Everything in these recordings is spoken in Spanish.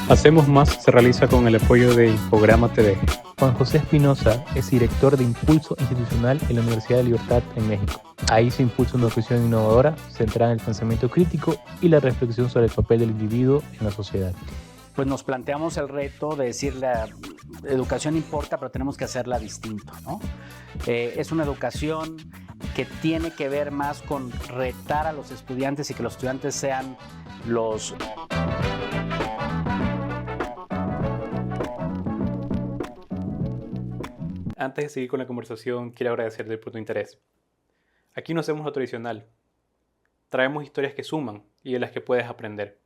Hacemos Más se realiza con el apoyo de Infograma TV. Juan José Espinosa es director de Impulso Institucional en la Universidad de Libertad en México. Ahí se impulsa una visión innovadora centrada en el pensamiento crítico y la reflexión sobre el papel del individuo en la sociedad. Pues nos planteamos el reto de decir la educación importa, pero tenemos que hacerla distinto, ¿no? Es una educación que tiene que ver más con retar a los estudiantes y que los estudiantes sean los... Antes de seguir con la conversación, quiero agradecerte por tu interés. Aquí no hacemos lo tradicional. Traemos historias que suman y de las que puedes aprender.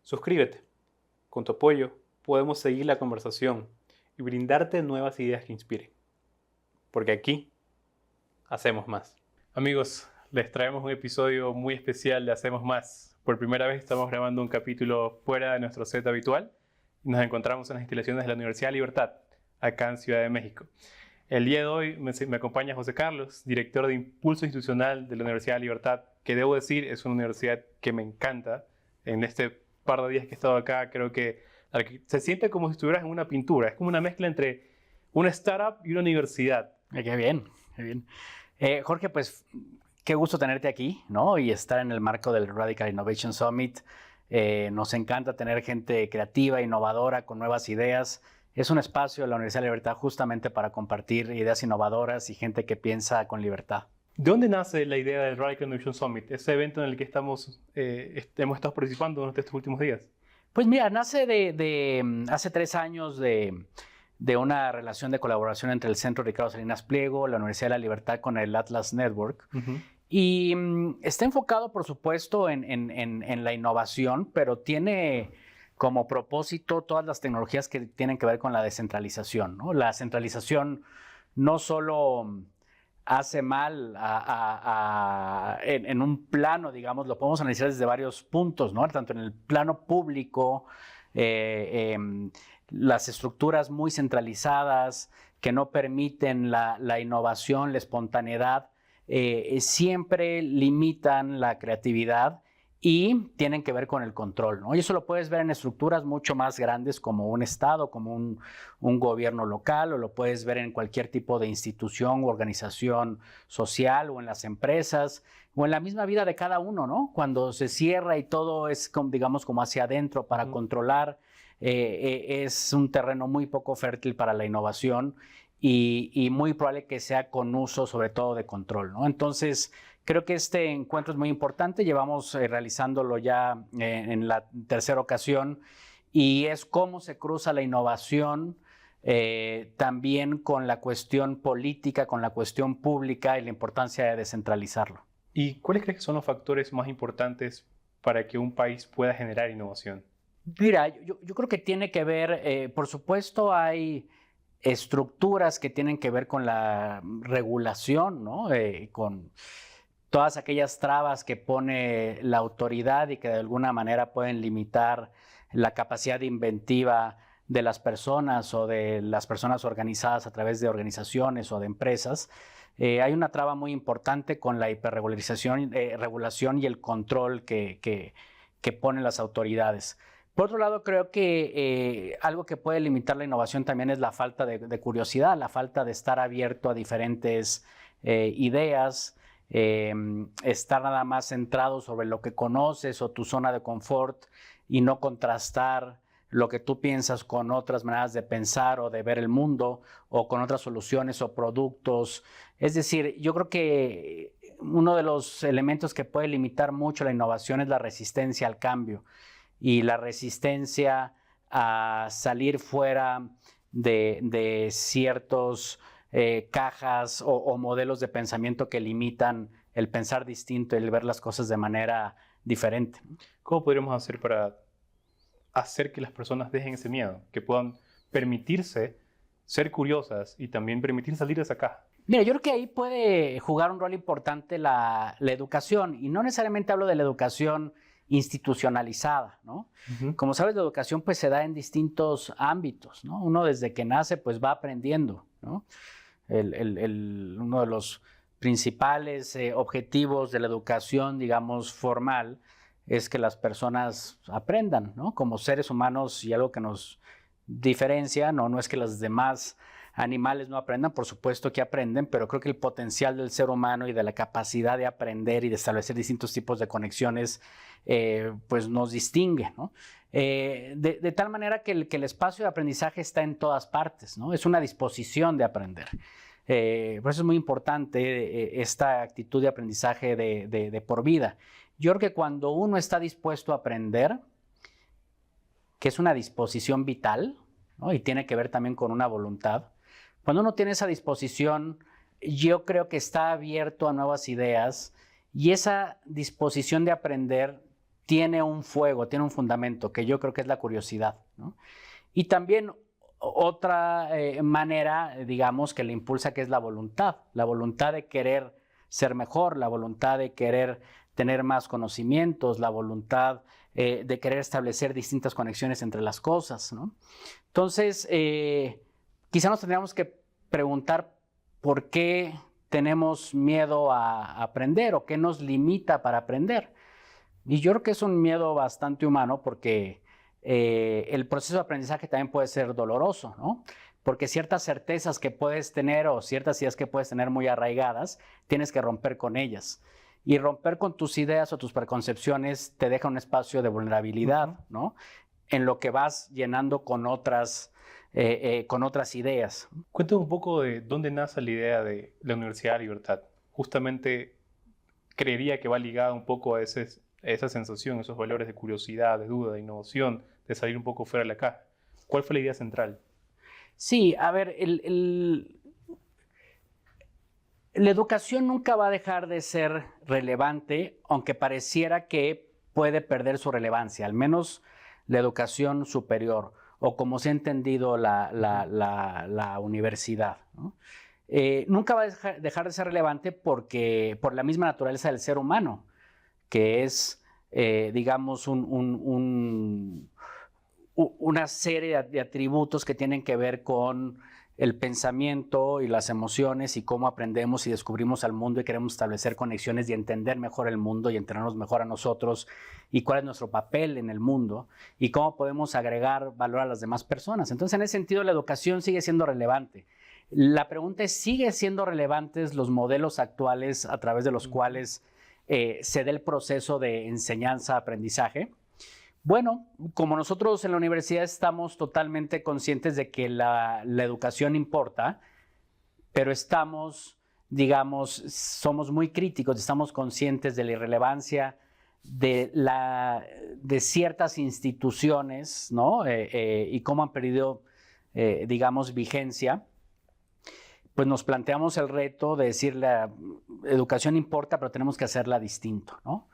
Suscríbete. Con tu apoyo, podemos seguir la conversación y brindarte nuevas ideas que inspiren. Porque aquí hacemos más. Amigos, les traemos un episodio muy especial de Hacemos Más. Por primera vez estamos grabando un capítulo fuera de nuestro set habitual y nos encontramos en las instalaciones de la Universidad de Libertad, acá en Ciudad de México. El día de hoy me acompaña José Carlos, director de Impulso Institucional de la Universidad de Libertad, que debo decir es una universidad que me encanta. En este par de días que he estado acá, creo que se siente como si estuvieras en una pintura. Es como una mezcla entre una startup y una universidad. Qué bien, qué bien. Jorge, pues qué gusto tenerte aquí, ¿no? Y estar en el marco del Radical Innovation Summit. Nos encanta tener gente creativa, innovadora, con nuevas ideas. Es un espacio de la Universidad de Libertad justamente para compartir ideas innovadoras y gente que piensa con libertad. ¿De dónde nace la idea del Radical Innovation Summit, ese evento en el que hemos estado participando durante estos últimos días? Pues mira, nace de hace 3 años de una relación de colaboración entre el Centro Ricardo Salinas Pliego, la Universidad de la Libertad con el Atlas Network. Uh-huh. Y está enfocado, por supuesto, en la innovación, pero tiene como propósito todas las tecnologías que tienen que ver con la descentralización, ¿no? La centralización no solo hace mal en un plano, digamos, lo podemos analizar desde varios puntos, ¿no? Tanto en el plano público, las estructuras muy centralizadas que no permiten la innovación, la espontaneidad, siempre limitan la creatividad y tienen que ver con el control, ¿no? Y eso lo puedes ver en estructuras mucho más grandes como un estado, como un gobierno local, o lo puedes ver en cualquier tipo de institución u organización social, o en las empresas, o en la misma vida de cada uno, ¿no? Cuando se cierra y todo es, digamos, como hacia adentro para controlar, es un terreno muy poco fértil para la innovación y muy probable que sea con uso sobre todo de control, ¿no? Entonces, creo que este encuentro es muy importante, llevamos realizándolo ya en la tercera ocasión, y es cómo se cruza la innovación también con la cuestión política, con la cuestión pública y la importancia de descentralizarlo. ¿Y cuáles crees que son los factores más importantes para que un país pueda generar innovación? Mira, yo creo que tiene que ver, por supuesto hay estructuras que tienen que ver con la regulación, ¿no? Con todas aquellas trabas que pone la autoridad y que de alguna manera pueden limitar la capacidad inventiva de las personas o de las personas organizadas a través de organizaciones o de empresas. Hay una traba muy importante con la hiperregularización, regulación y el control que ponen las autoridades. Por otro lado, creo que algo que puede limitar la innovación también es la falta de curiosidad, la falta de estar abierto a diferentes ideas, estar nada más centrado sobre lo que conoces o tu zona de confort y no contrastar lo que tú piensas con otras maneras de pensar o de ver el mundo o con otras soluciones o productos. Es decir, yo creo que uno de los elementos que puede limitar mucho la innovación es la resistencia al cambio y la resistencia a salir fuera de ciertos cajas o modelos de pensamiento que limitan el pensar distinto y el ver las cosas de manera diferente. ¿Cómo podríamos hacer para hacer que las personas dejen ese miedo, que puedan permitirse ser curiosas y también permitir salir de esa caja? Mira, yo creo que ahí puede jugar un rol importante la educación, y no necesariamente hablo de la educación institucionalizada, ¿no? Uh-huh. Como sabes, la educación pues se da en distintos ámbitos, ¿no? Uno desde que nace pues va aprendiendo, ¿no? Uno de los principales objetivos de la educación, digamos, formal, es que las personas aprendan, ¿no? Como seres humanos, y algo que nos diferencia, no es que los demás animales no aprendan, por supuesto que aprenden, pero creo que el potencial del ser humano y de la capacidad de aprender y de establecer distintos tipos de conexiones, pues nos distingue, ¿no? De tal manera que el espacio de aprendizaje está en todas partes, ¿no? Es una disposición de aprender. Por eso es muy importante esta actitud de aprendizaje de por vida. Yo creo que cuando uno está dispuesto a aprender, que es una disposición vital, ¿no? Y tiene que ver también con una voluntad, cuando uno tiene esa disposición, yo creo que está abierto a nuevas ideas, y esa disposición de aprender tiene un fuego, tiene un fundamento, que yo creo que es la curiosidad, ¿no? Y también otra manera, digamos, que le impulsa, que es la voluntad de querer ser mejor, la voluntad de querer tener más conocimientos, la voluntad de querer establecer distintas conexiones entre las cosas, ¿no? Entonces, quizá nos tendríamos que preguntar por qué tenemos miedo a aprender, o qué nos limita para aprender. Y yo creo que es un miedo bastante humano, porque el proceso de aprendizaje también puede ser doloroso, ¿no? Porque ciertas certezas que puedes tener, o ciertas ideas que puedes tener muy arraigadas, tienes que romper con ellas. Y romper con tus ideas o tus preconcepciones te deja un espacio de vulnerabilidad, ¿no? En lo que vas llenando con otras ideas. Cuéntame un poco de dónde nace la idea de la Universidad de la Libertad. Justamente creería que va ligada un poco a esa sensación, esos valores de curiosidad, de duda, de innovación, de salir un poco fuera de la caja. ¿Cuál fue la idea central? Sí, a ver, la educación nunca va a dejar de ser relevante, aunque pareciera que puede perder su relevancia, al menos la educación superior, o como se ha entendido la universidad, ¿no? Nunca va a dejar de ser relevante por la misma naturaleza del ser humano, que es, digamos, una serie de atributos que tienen que ver con el pensamiento y las emociones, y cómo aprendemos y descubrimos al mundo y queremos establecer conexiones y entender mejor el mundo y entendernos mejor a nosotros, y cuál es nuestro papel en el mundo y cómo podemos agregar valor a las demás personas. Entonces, en ese sentido, la educación sigue siendo relevante. La pregunta es, ¿sigue siendo relevantes los modelos actuales a través de los cuales se da el proceso de enseñanza-aprendizaje? Bueno, como nosotros en la universidad estamos totalmente conscientes de que la educación importa, pero somos muy críticos, estamos conscientes de la irrelevancia de ciertas instituciones, ¿no? Y cómo han perdido, vigencia. Pues nos planteamos el reto de decir: la educación importa, pero tenemos que hacerla distinto, ¿no?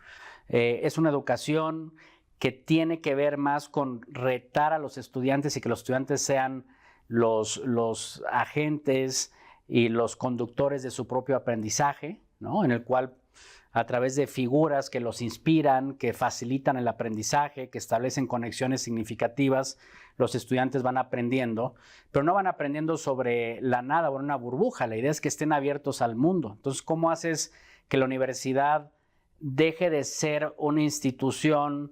Es una educación que tiene que ver más con retar a los estudiantes, y que los estudiantes sean los agentes y los conductores de su propio aprendizaje, ¿no? En el cual, a través de figuras que los inspiran, que facilitan el aprendizaje, que establecen conexiones significativas, los estudiantes van aprendiendo, pero no van aprendiendo sobre la nada o en una burbuja. La idea es que estén abiertos al mundo. Entonces, ¿cómo haces que la universidad deje de ser una institución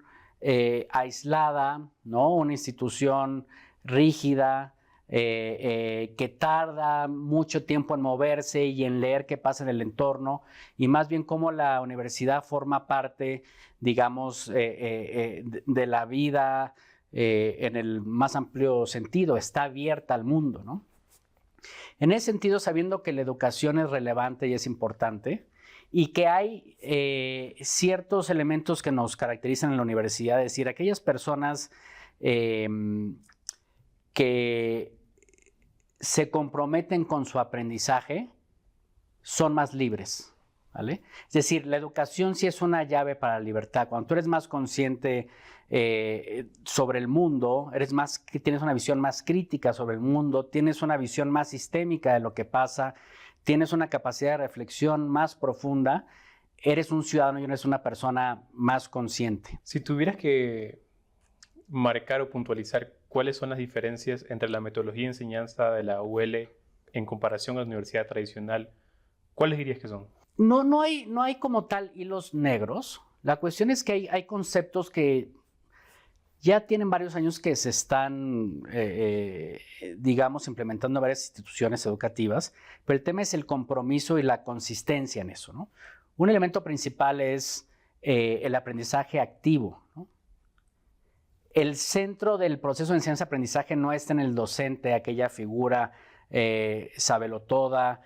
aislada, ¿no? Una institución rígida, que tarda mucho tiempo en moverse y en leer qué pasa en el entorno, y más bien cómo la universidad forma parte, digamos, de la vida en el más amplio sentido, está abierta al mundo, ¿no? En ese sentido, sabiendo que la educación es relevante y es importante, y que hay ciertos elementos que nos caracterizan en la universidad, es decir, aquellas personas que se comprometen con su aprendizaje son más libres, ¿vale? Es decir, la educación sí es una llave para la libertad. Cuando tú eres más consciente sobre el mundo, tienes una visión más crítica sobre el mundo, tienes una visión más sistémica de lo que pasa, tienes una capacidad de reflexión más profunda, eres un ciudadano y eres una persona más consciente. Si tuvieras que marcar o puntualizar cuáles son las diferencias entre la metodología de enseñanza de la UL en comparación a la universidad tradicional, ¿cuáles dirías que son? No hay como tal hilos negros. La cuestión es que hay conceptos que ya tienen varios años que se están, digamos, implementando en varias instituciones educativas, pero el tema es el compromiso y la consistencia en eso, ¿no? Un elemento principal es el aprendizaje activo, ¿no? El centro del proceso de enseñanza-aprendizaje no está en el docente, aquella figura sabelotoda,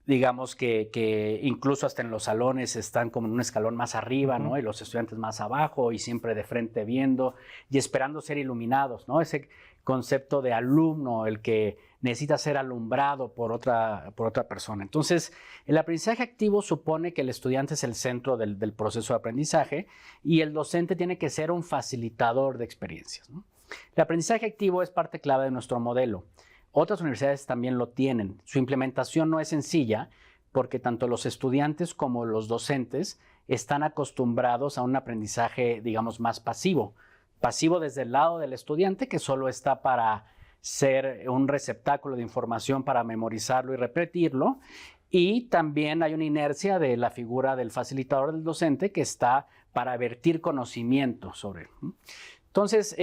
digamos que incluso hasta en los salones están como en un escalón más arriba, ¿no? Y los estudiantes más abajo y siempre de frente viendo y esperando ser iluminados, ¿no? Ese concepto de alumno, el que necesita ser alumbrado por otra persona. Entonces, el aprendizaje activo supone que el estudiante es el centro del proceso de aprendizaje y el docente tiene que ser un facilitador de experiencias, ¿no? El aprendizaje activo es parte clave de nuestro modelo. Otras universidades también lo tienen. Su implementación no es sencilla porque tanto los estudiantes como los docentes están acostumbrados a un aprendizaje, digamos, más pasivo. Pasivo desde el lado del estudiante, que solo está para ser un receptáculo de información para memorizarlo y repetirlo. Y también hay una inercia de la figura del facilitador del docente que está para vertir conocimiento sobre él. Entonces,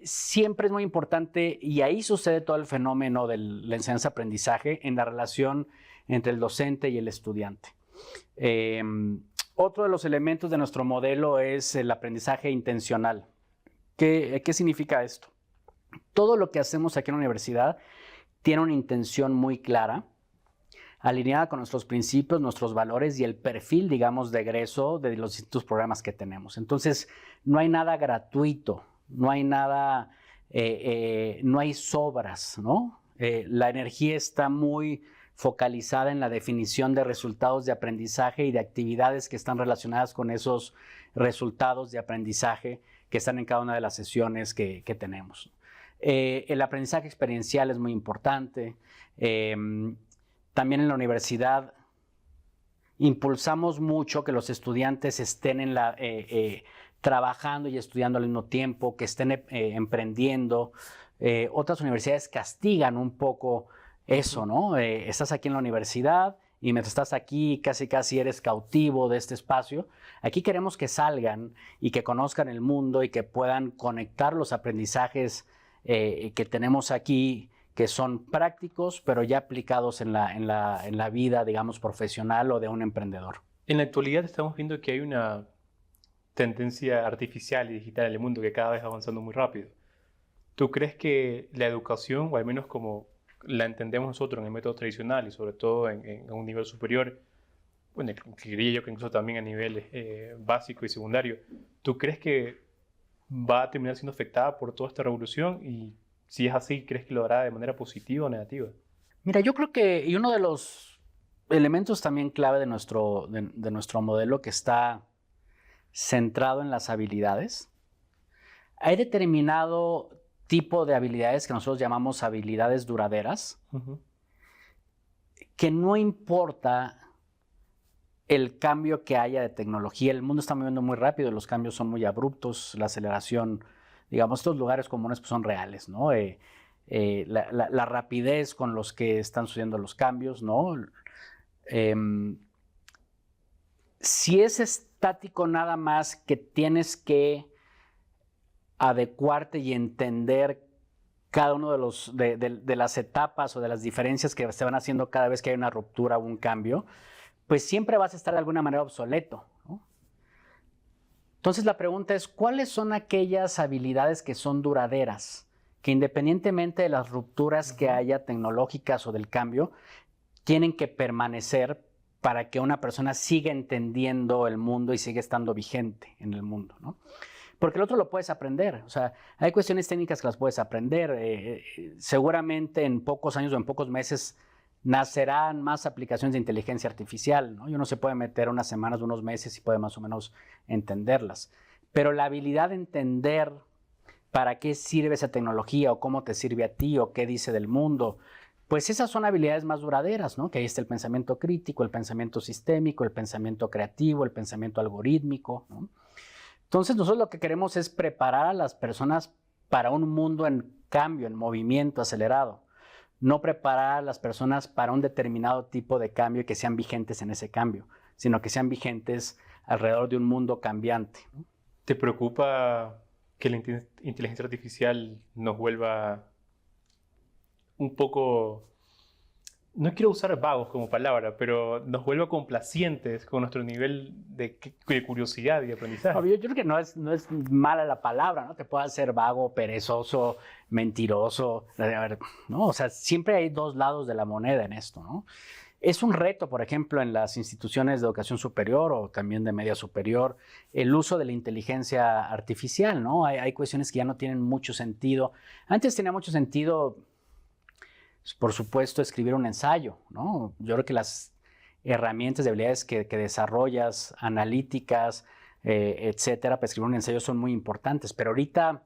siempre es muy importante, y ahí sucede todo el fenómeno de la enseñanza-aprendizaje en la relación entre el docente y el estudiante. Otro de los elementos de nuestro modelo es el aprendizaje intencional. ¿Qué significa esto? Todo lo que hacemos aquí en la universidad tiene una intención muy clara, alineada con nuestros principios, nuestros valores y el perfil, digamos, de egreso de los distintos programas que tenemos. Entonces, no hay nada gratuito. No hay nada, no hay sobras, ¿no? La energía está muy focalizada en la definición de resultados de aprendizaje y de actividades que están relacionadas con esos resultados de aprendizaje que están en cada una de las sesiones que tenemos. El aprendizaje experiencial es muy importante. También en la universidad impulsamos mucho que los estudiantes estén en trabajando y estudiando al mismo tiempo, que estén emprendiendo. Otras universidades castigan un poco eso, ¿no? Estás aquí en la universidad y mientras estás aquí casi eres cautivo de este espacio. Aquí queremos que salgan y que conozcan el mundo y que puedan conectar los aprendizajes que tenemos aquí, que son prácticos, pero ya aplicados en la vida, digamos, profesional o de un emprendedor. En la actualidad estamos viendo que hay una tendencia artificial y digital en el mundo que cada vez va avanzando muy rápido. ¿Tú crees que la educación, o al menos como la entendemos nosotros en el método tradicional y sobre todo en un nivel superior, bueno, diría yo que incluso también a nivel básico y secundario, ¿tú crees que va a terminar siendo afectada por toda esta revolución? Y si es así, ¿crees que lo hará de manera positiva o negativa? Mira, yo creo que y uno de los elementos también clave de nuestro modelo que está centrado en las habilidades. Hay determinado tipo de habilidades que nosotros llamamos habilidades duraderas, que no importa el cambio que haya de tecnología. El mundo está moviendo muy rápido, los cambios son muy abruptos, la aceleración, digamos, estos lugares comunes pues, son reales, ¿no? La rapidez con los que están sucediendo los cambios, ¿no? Si es estático nada más que tienes que adecuarte y entender cada uno de las etapas o de las diferencias que se van haciendo cada vez que hay una ruptura o un cambio, pues siempre vas a estar de alguna manera obsoleto, ¿no? Entonces la pregunta es, ¿cuáles son aquellas habilidades que son duraderas? Que independientemente de las rupturas que haya tecnológicas o del cambio, tienen que permanecer para que una persona siga entendiendo el mundo y siga estando vigente en el mundo, ¿no? Porque el otro lo puedes aprender. O sea, hay cuestiones técnicas que las puedes aprender. Seguramente en pocos años o en pocos meses nacerán más aplicaciones de inteligencia artificial, ¿no? Y uno se puede meter unas semanas, unos meses y puede más o menos entenderlas. Pero la habilidad de entender para qué sirve esa tecnología o cómo te sirve a ti o qué dice del mundo, pues esas son habilidades más duraderas, ¿no? Que ahí está el pensamiento crítico, el pensamiento sistémico, el pensamiento creativo, el pensamiento algorítmico, ¿no? Entonces nosotros lo que queremos es preparar a las personas para un mundo en cambio, en movimiento acelerado. No preparar a las personas para un determinado tipo de cambio y que sean vigentes en ese cambio, sino que sean vigentes alrededor de un mundo cambiante, ¿no? ¿Te preocupa que la inteligencia artificial nos vuelva un poco, no quiero usar vagos como palabra, pero nos vuelva complacientes con nuestro nivel de curiosidad y aprendizaje? Yo creo que no es mala la palabra, ¿no? Te puede hacer vago, perezoso, mentiroso, a ver, ¿no? O sea, siempre hay dos lados de la moneda en esto, ¿no? Es un reto, por ejemplo, en las instituciones de educación superior o también de media superior, el uso de la inteligencia artificial, ¿no? Hay cuestiones que ya no tienen mucho sentido. Antes tenía mucho sentido, por supuesto, escribir un ensayo, ¿no? Yo creo que las herramientas de habilidades que desarrollas, analíticas, etcétera, para escribir un ensayo son muy importantes, pero ahorita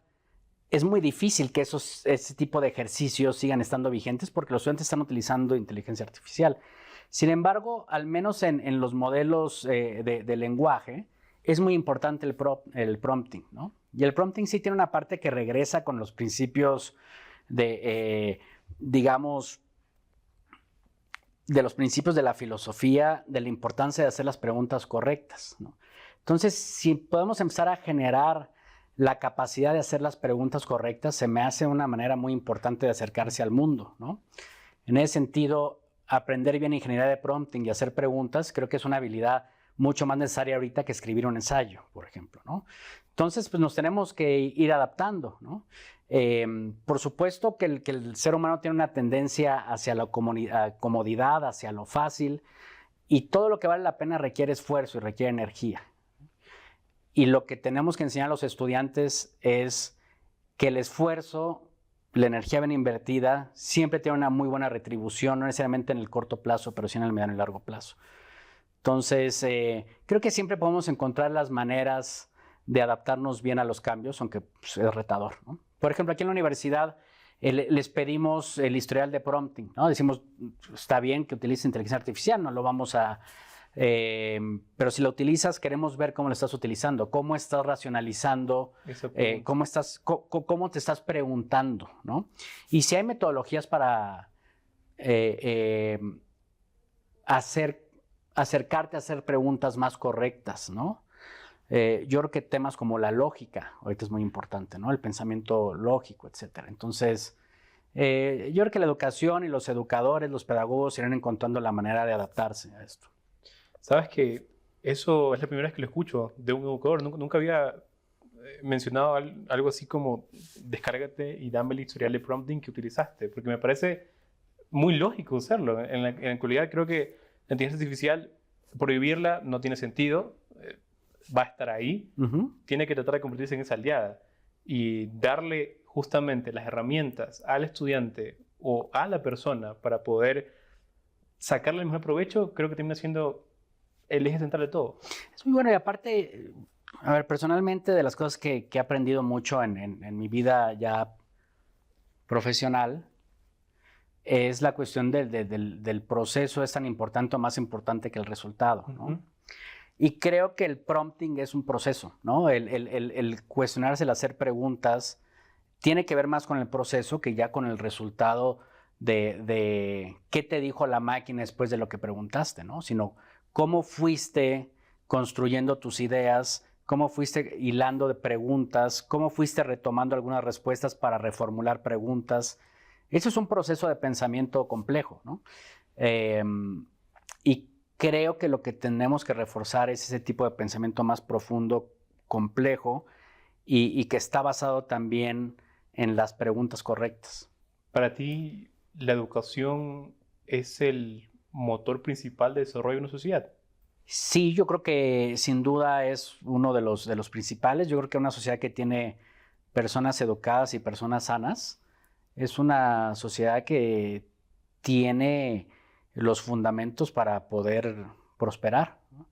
es muy difícil que ese tipo de ejercicios sigan estando vigentes porque los estudiantes están utilizando inteligencia artificial. Sin embargo, al menos en los modelos de lenguaje, es muy importante el prompting, ¿no? Y el prompting sí tiene una parte que regresa con los principios digamos, de los principios de la filosofía, de la importancia de hacer las preguntas correctas, ¿no? Entonces, si podemos empezar a generar la capacidad de hacer las preguntas correctas, se me hace una manera muy importante de acercarse al mundo, ¿no? En ese sentido, aprender bien ingeniería de prompting y hacer preguntas, creo que es una habilidad mucho más necesaria ahorita que escribir un ensayo, por ejemplo, ¿no? Entonces, pues nos tenemos que ir adaptando, ¿no? Por supuesto que el ser humano tiene una tendencia hacia la comodidad, hacia lo fácil, y todo lo que vale la pena requiere esfuerzo y requiere energía. Y lo que tenemos que enseñar a los estudiantes es que el esfuerzo, la energía bien invertida, siempre tiene una muy buena retribución, no necesariamente en el corto plazo, pero sí en el mediano y largo plazo. Entonces, creo que siempre podemos encontrar las maneras de adaptarnos bien a los cambios, aunque pues, es retador, ¿no? Por ejemplo, aquí en la universidad les pedimos el historial de prompting, ¿no? Decimos, está bien que utilice inteligencia artificial, no lo vamos a... pero si lo utilizas, queremos ver cómo lo estás utilizando, cómo estás racionalizando, cómo te estás preguntando, ¿no? Y si hay metodologías para acercarte a hacer preguntas más correctas, ¿no? Yo creo que temas como la lógica, ahorita es muy importante, ¿no? El pensamiento lógico, etcétera. Entonces, yo creo que la educación y los educadores, los pedagogos irán encontrando la manera de adaptarse a esto. Sabes que eso es la primera vez que lo escucho de un educador. Nunca había mencionado algo así como descárgate y dame el historial de prompting que utilizaste, porque me parece muy lógico usarlo. En la actualidad creo que la inteligencia artificial, prohibirla no tiene sentido, va a estar ahí, tiene que tratar de convertirse en esa aliada y darle justamente las herramientas al estudiante o a la persona para poder sacarle el mejor provecho, creo que termina siendo el eje central de todo. Es muy bueno y aparte, a ver, personalmente de las cosas que he aprendido mucho en mi vida ya profesional es la cuestión del proceso es tan importante o más importante que el resultado, ¿no? Y creo que el prompting es un proceso, ¿no? El cuestionarse, el hacer preguntas, tiene que ver más con el proceso que ya con el resultado de qué te dijo la máquina después de lo que preguntaste, ¿no? Sino cómo fuiste construyendo tus ideas, cómo fuiste hilando de preguntas, cómo fuiste retomando algunas respuestas para reformular preguntas. Eso es un proceso de pensamiento complejo, ¿no? Y creo que lo que tenemos que reforzar es ese tipo de pensamiento más profundo, complejo, y que está basado también en las preguntas correctas. Para ti, ¿la educación es el motor principal de desarrollo de una sociedad? Sí, yo creo que sin duda es uno de los principales. Yo creo que una sociedad que tiene personas educadas y personas sanas es una sociedad que tiene los fundamentos para poder prosperar, ¿no?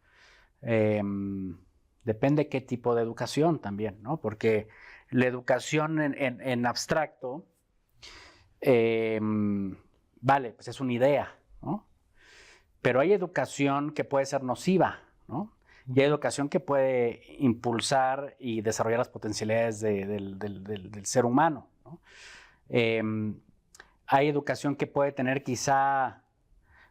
Depende qué tipo de educación también, ¿no? Porque la educación en abstracto, vale, pues es una idea, ¿no? Pero hay educación que puede ser nociva, ¿no? Y hay educación que puede impulsar y desarrollar las potencialidades del ser humano, ¿no? Hay educación que puede tener quizá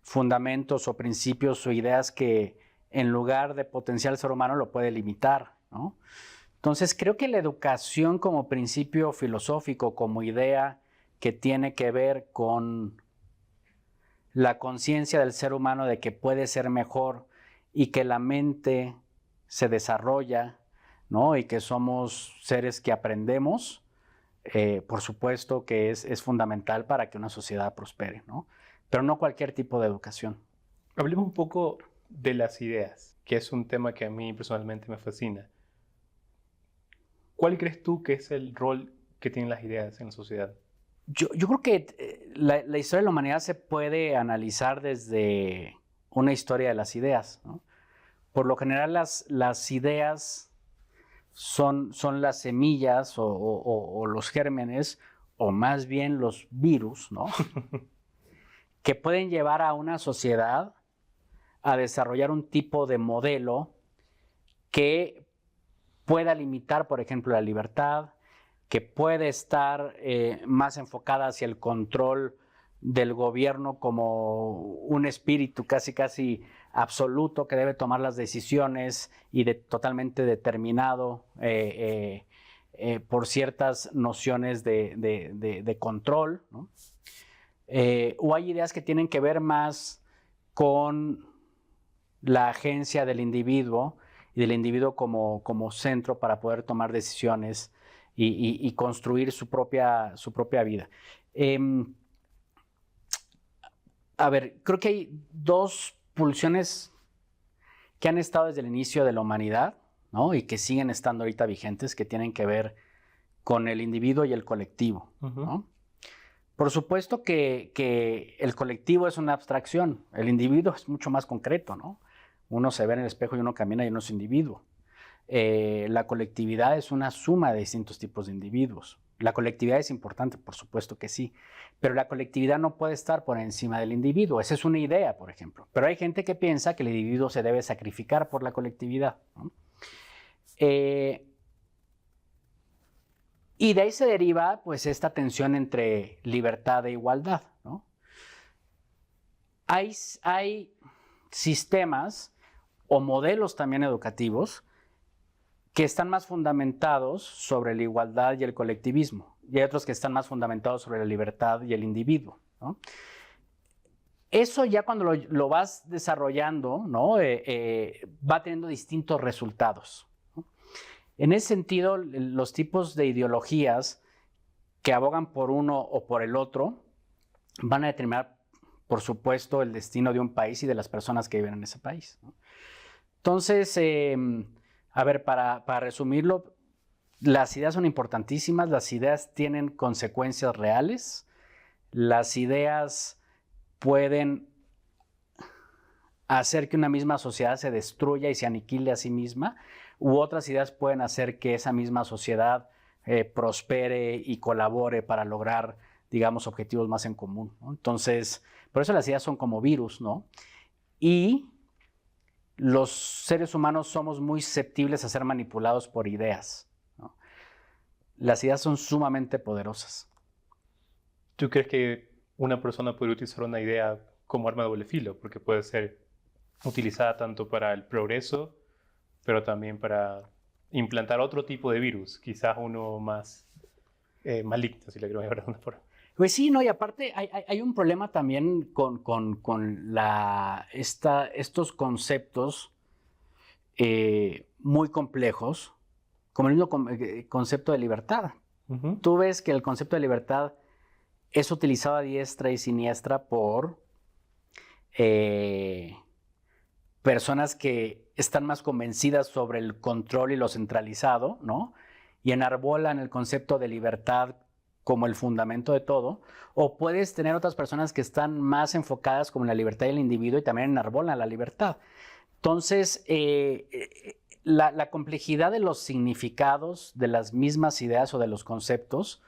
fundamentos o principios o ideas que en lugar de potenciar al ser humano, lo puede limitar, ¿no? Entonces, creo que la educación como principio filosófico, como idea que tiene que ver con la conciencia del ser humano de que puede ser mejor y que la mente se desarrolla, ¿no? Y que somos seres que aprendemos, por supuesto que es fundamental para que una sociedad prospere, ¿no? Pero no cualquier tipo de educación. Hablemos un poco de las ideas, que es un tema que a mí personalmente me fascina. ¿Cuál crees tú que es el rol que tienen las ideas en la sociedad? Yo creo que la historia de la humanidad se puede analizar desde una historia de las ideas, ¿no? Por lo general las ideas son las semillas o los gérmenes, o más bien los virus, ¿no? que pueden llevar a una sociedad a desarrollar un tipo de modelo que pueda limitar, por ejemplo, la libertad, que puede estar más enfocada hacia el control del gobierno como un espíritu casi absoluto que debe tomar las decisiones y totalmente determinado por ciertas nociones de control, ¿no? O hay ideas que tienen que ver más con la agencia del individuo y del individuo como centro para poder tomar decisiones y construir su propia vida. A ver, creo que hay dos pulsiones que han estado desde el inicio de la humanidad, ¿no? Y que siguen estando ahorita vigentes, que tienen que ver con el individuo y el colectivo, ¿no? Por supuesto que el colectivo es una abstracción, el individuo es mucho más concreto, ¿no? Uno se ve en el espejo y uno camina y uno es individuo. La colectividad es una suma de distintos tipos de individuos. La colectividad es importante, por supuesto que sí, pero la colectividad no puede estar por encima del individuo. Esa es una idea, por ejemplo. Pero hay gente que piensa que el individuo se debe sacrificar por la colectividad, ¿no? Y de ahí se deriva, pues, esta tensión entre libertad e igualdad, ¿no? Hay sistemas o modelos también educativos que están más fundamentados sobre la igualdad y el colectivismo, y hay otros que están más fundamentados sobre la libertad y el individuo, ¿no? Eso ya cuando lo vas desarrollando, ¿no? Va teniendo distintos resultados, ¿no? En ese sentido, los tipos de ideologías que abogan por uno o por el otro van a determinar, por supuesto, el destino de un país y de las personas que viven en ese país, ¿no? Entonces, a ver, para resumirlo, las ideas son importantísimas, las ideas tienen consecuencias reales, las ideas pueden hacer que una misma sociedad se destruya y se aniquile a sí misma, u otras ideas pueden hacer que esa misma sociedad prospere y colabore para lograr, digamos, objetivos más en común, ¿no? Entonces, por eso las ideas son como virus, ¿no? Y los seres humanos somos muy susceptibles a ser manipulados por ideas, ¿no? Las ideas son sumamente poderosas. ¿Tú crees que una persona puede utilizar una idea como arma de doble filo? Porque puede ser utilizada tanto para el progreso, pero también para implantar otro tipo de virus, quizás uno más maligno, si le quiero llamar de alguna forma. Pues sí, no, y aparte hay un problema también con estos conceptos muy complejos, como el mismo concepto de libertad. Tú ves que el concepto de libertad es utilizado a diestra y siniestra por personas que están más convencidas sobre el control y lo centralizado, ¿no? Y enarbolan el concepto de libertad como el fundamento de todo, o puedes tener otras personas que están más enfocadas como en la libertad del individuo y también enarbolan la libertad. Entonces, la complejidad de los significados de las mismas ideas o de los conceptos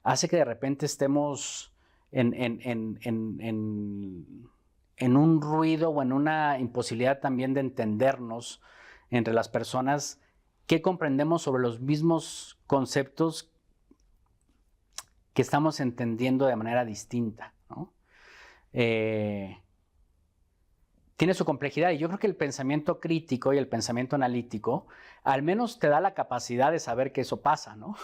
hace que de repente estemos en un ruido o en una imposibilidad también de entendernos entre las personas que comprendemos sobre los mismos conceptos que estamos entendiendo de manera distinta, ¿no? tiene su complejidad. Y yo creo que el pensamiento crítico y el pensamiento analítico al menos te da la capacidad de saber que eso pasa, ¿no?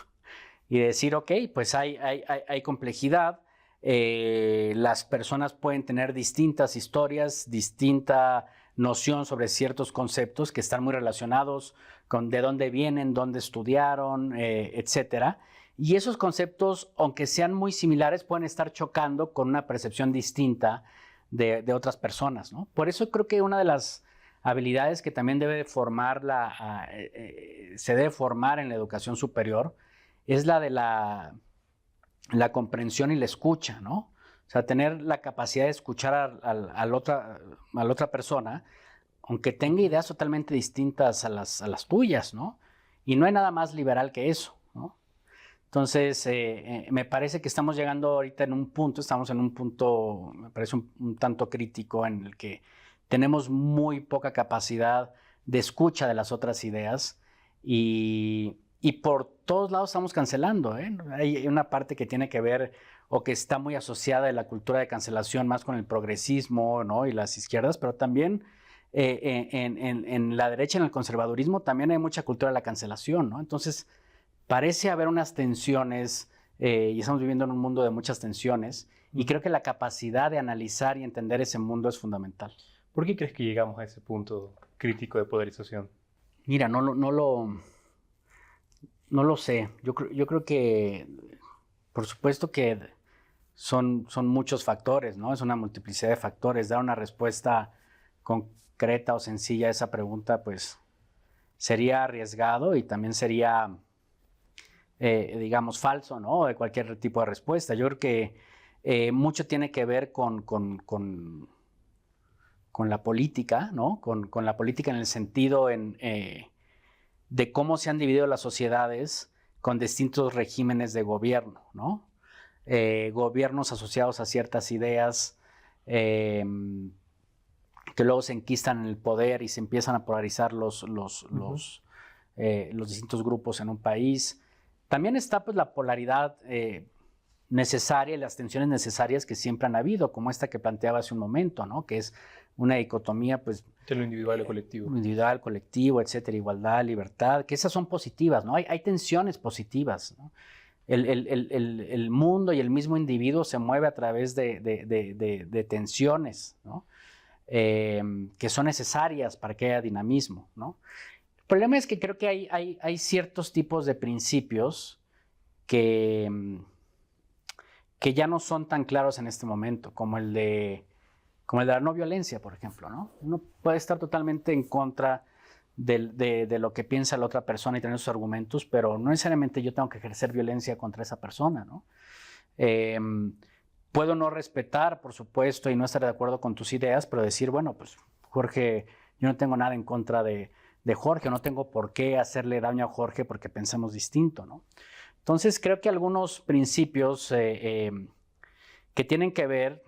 Y decir, ok, pues hay complejidad, las personas pueden tener distintas historias, distinta noción sobre ciertos conceptos que están muy relacionados con de dónde vienen, dónde estudiaron, etcétera. Y esos conceptos, aunque sean muy similares, pueden estar chocando con una percepción distinta de otras personas, ¿no? Por eso creo que una de las habilidades que también debe formar se debe formar en la educación superior es la de la comprensión y la escucha, ¿no? O sea, tener la capacidad de escuchar a la otra persona, aunque tenga ideas totalmente distintas a las tuyas, ¿no? Y no hay nada más liberal que eso, ¿no? Entonces, me parece que estamos llegando ahorita estamos en un punto, me parece un tanto crítico en el que tenemos muy poca capacidad de escucha de las otras ideas y por todos lados estamos cancelando, ¿eh? Hay una parte que tiene que ver o que está muy asociada a la cultura de cancelación más con el progresismo, ¿no? Y las izquierdas, pero también en la derecha, en el conservadurismo, también hay mucha cultura de la cancelación, ¿no? Entonces, parece haber unas tensiones y estamos viviendo en un mundo de muchas tensiones y creo que la capacidad de analizar y entender ese mundo es fundamental. ¿Por qué crees que llegamos a ese punto crítico de polarización? Mira, no lo sé. Yo creo que, por supuesto que son muchos factores, ¿no? Es una multiplicidad de factores. Dar una respuesta concreta o sencilla a esa pregunta, pues, sería arriesgado y también sería, digamos, falso, ¿no? De cualquier tipo de respuesta. Yo creo que mucho tiene que ver con la política, ¿no? Con la política en el sentido de cómo se han dividido las sociedades con distintos regímenes de gobierno, ¿no? Gobiernos asociados a ciertas ideas que luego se enquistan en el poder y se empiezan a polarizar los distintos grupos en un país. También está pues la polaridad necesaria y las tensiones necesarias que siempre han habido, como esta que planteaba hace un momento, ¿no? Que es una dicotomía, pues... De lo individual y colectivo. Individual, colectivo, etcétera, igualdad, libertad, que esas son positivas, ¿no? Hay tensiones positivas, ¿no? El mundo y el mismo individuo se mueve a través de tensiones, ¿no? Que son necesarias para que haya dinamismo, ¿no? El problema es que creo que hay ciertos tipos de principios que ya no son tan claros en este momento, como el de la no violencia, por ejemplo, ¿no? Uno puede estar totalmente en contra de lo que piensa la otra persona y tener sus argumentos, pero no necesariamente yo tengo que ejercer violencia contra esa persona, ¿no? Puedo no respetar, por supuesto, y no estar de acuerdo con tus ideas, pero decir, bueno, pues Jorge, yo no tengo nada en contra de Jorge, no tengo por qué hacerle daño a Jorge porque pensemos distinto, ¿no? Entonces, creo que algunos principios que tienen que ver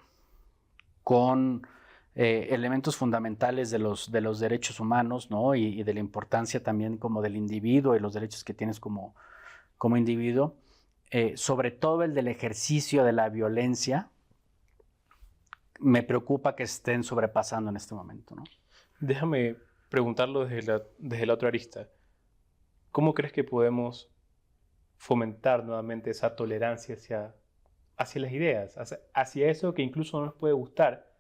con elementos fundamentales de los derechos humanos, ¿no? Y de la importancia también como del individuo y los derechos que tienes como individuo, sobre todo el del ejercicio de la violencia, me preocupa que estén sobrepasando en este momento, ¿no? Déjame preguntarlo desde la otra arista. ¿Cómo crees que podemos fomentar nuevamente esa tolerancia hacia las ideas, hacia eso que incluso no nos puede gustar,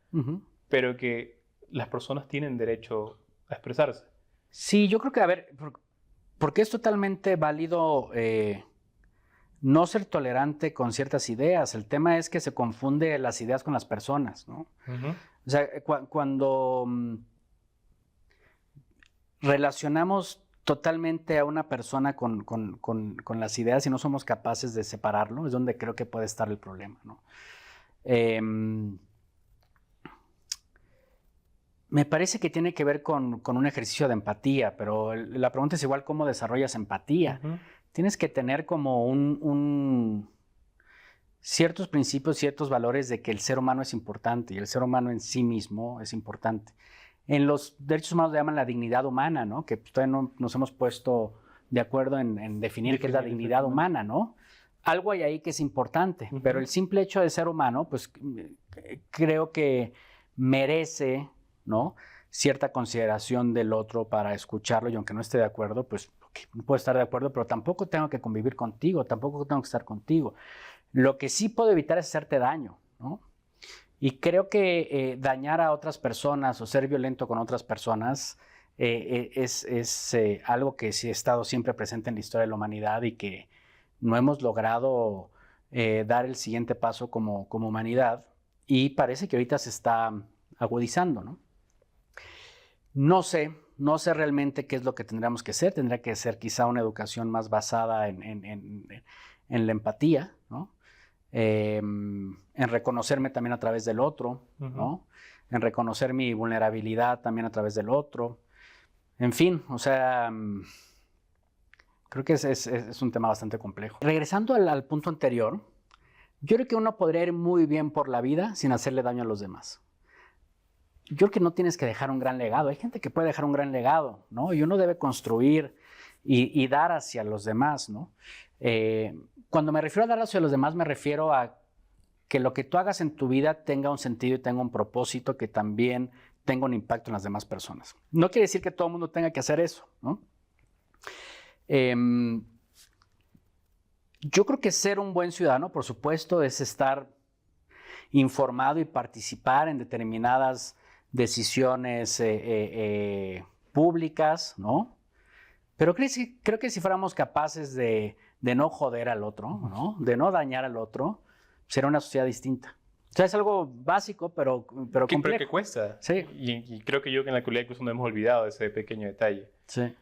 pero que las personas tienen derecho a expresarse? Sí, yo creo que, a ver, porque es totalmente válido no ser tolerante con ciertas ideas. El tema es que se confunde las ideas con las personas, ¿no? O sea, cuando relacionamos totalmente a una persona con las ideas y no somos capaces de separarlo, es donde creo que puede estar el problema, ¿no? Me parece que tiene que ver con un ejercicio de empatía, pero la pregunta es igual, ¿cómo desarrollas empatía? Tienes que tener como ciertos principios, ciertos valores de que el ser humano es importante y el ser humano en sí mismo es importante. En los derechos humanos le llaman la dignidad humana, ¿no? Que todavía no nos hemos puesto de acuerdo en definir qué es la dignidad humana, ¿no? Algo hay ahí que es importante, pero el simple hecho de ser humano, pues creo que merece ¿no? Cierta consideración del otro para escucharlo, y aunque no esté de acuerdo, pues no puedo estar de acuerdo, pero tampoco tengo que convivir contigo, tampoco tengo que estar contigo. Lo que sí puedo evitar es hacerte daño, ¿no? Y creo que dañar a otras personas o ser violento con otras personas es algo que sí ha estado siempre presente en la historia de la humanidad y que no hemos logrado dar el siguiente paso como humanidad, y parece que ahorita se está agudizando, ¿no? No sé realmente qué es lo que tendríamos que hacer. Tendría que ser quizá una educación más basada en la empatía, ¿no? En reconocerme también a través del otro, ¿no? En reconocer mi vulnerabilidad también a través del otro. En fin, o sea, creo que es un tema bastante complejo. Regresando al punto anterior, yo creo que uno podría ir muy bien por la vida sin hacerle daño a los demás. Yo creo que no tienes que dejar un gran legado. Hay gente que puede dejar un gran legado, ¿no? Y uno debe construir y dar hacia los demás, ¿no? Cuando me refiero a dar hacia los demás, me refiero a que lo que tú hagas en tu vida tenga un sentido y tenga un propósito que también tenga un impacto en las demás personas. No quiere decir que todo el mundo tenga que hacer eso, ¿no? Yo creo que ser un buen ciudadano, por supuesto, es estar informado y participar en determinadas decisiones públicas, ¿no? Pero creo que si fuéramos capaces de no joder al otro, ¿no? De no dañar al otro, será una sociedad distinta. O sea, es algo básico, pero complejo. Pero que cuesta. Sí. Y creo que en la actualidad incluso no hemos olvidado ese pequeño detalle. Sí.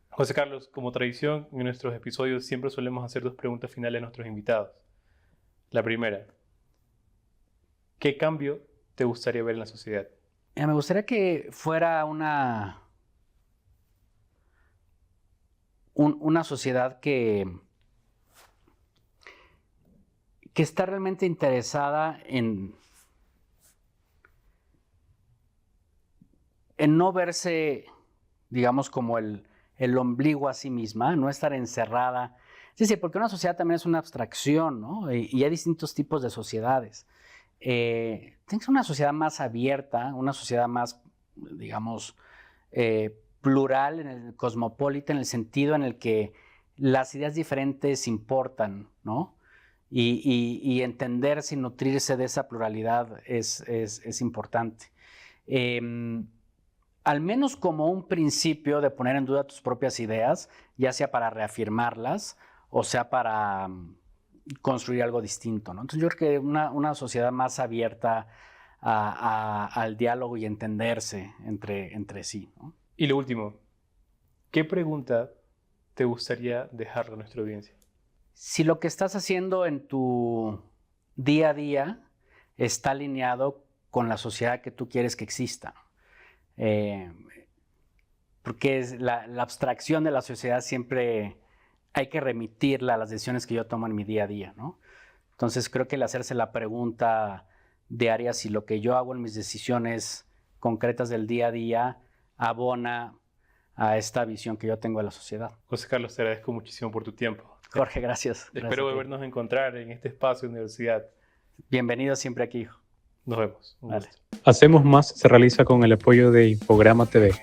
José Carlos, como tradición, en nuestros episodios siempre solemos hacer 2 preguntas finales a nuestros invitados. La primera, ¿qué cambio te gustaría ver en la sociedad? Me gustaría que fuera una sociedad que está realmente interesada en no verse, digamos, como el ombligo a sí misma, no estar encerrada. Sí, porque una sociedad también es una abstracción, ¿no? Y hay distintos tipos de sociedades. Tiene que ser una sociedad más abierta, una sociedad más, digamos, plural, en el cosmopolita, en el sentido en el que las ideas diferentes importan, ¿no? Y entenderse y nutrirse de esa pluralidad es importante. Al menos como un principio de poner en duda tus propias ideas, ya sea para reafirmarlas o sea para construir algo distinto, ¿no? Entonces yo creo que una sociedad más abierta al diálogo y entenderse entre sí, ¿no? Y lo último, ¿qué pregunta te gustaría dejar a nuestra audiencia? Si lo que estás haciendo en tu día a día está alineado con la sociedad que tú quieres que exista. Porque es la abstracción de la sociedad siempre hay que remitirla a las decisiones que yo tomo en mi día a día, ¿no? Entonces creo que el hacerse la pregunta diaria si lo que yo hago en mis decisiones concretas del día a día abona a esta visión que yo tengo de la sociedad. José Carlos, te agradezco muchísimo por tu tiempo. Jorge, gracias. Espero volvernos a encontrar en este espacio de universidad. Bienvenido siempre aquí, hijo. Nos vemos. Vale. Hacemos Más se realiza con el apoyo de Infograma TV.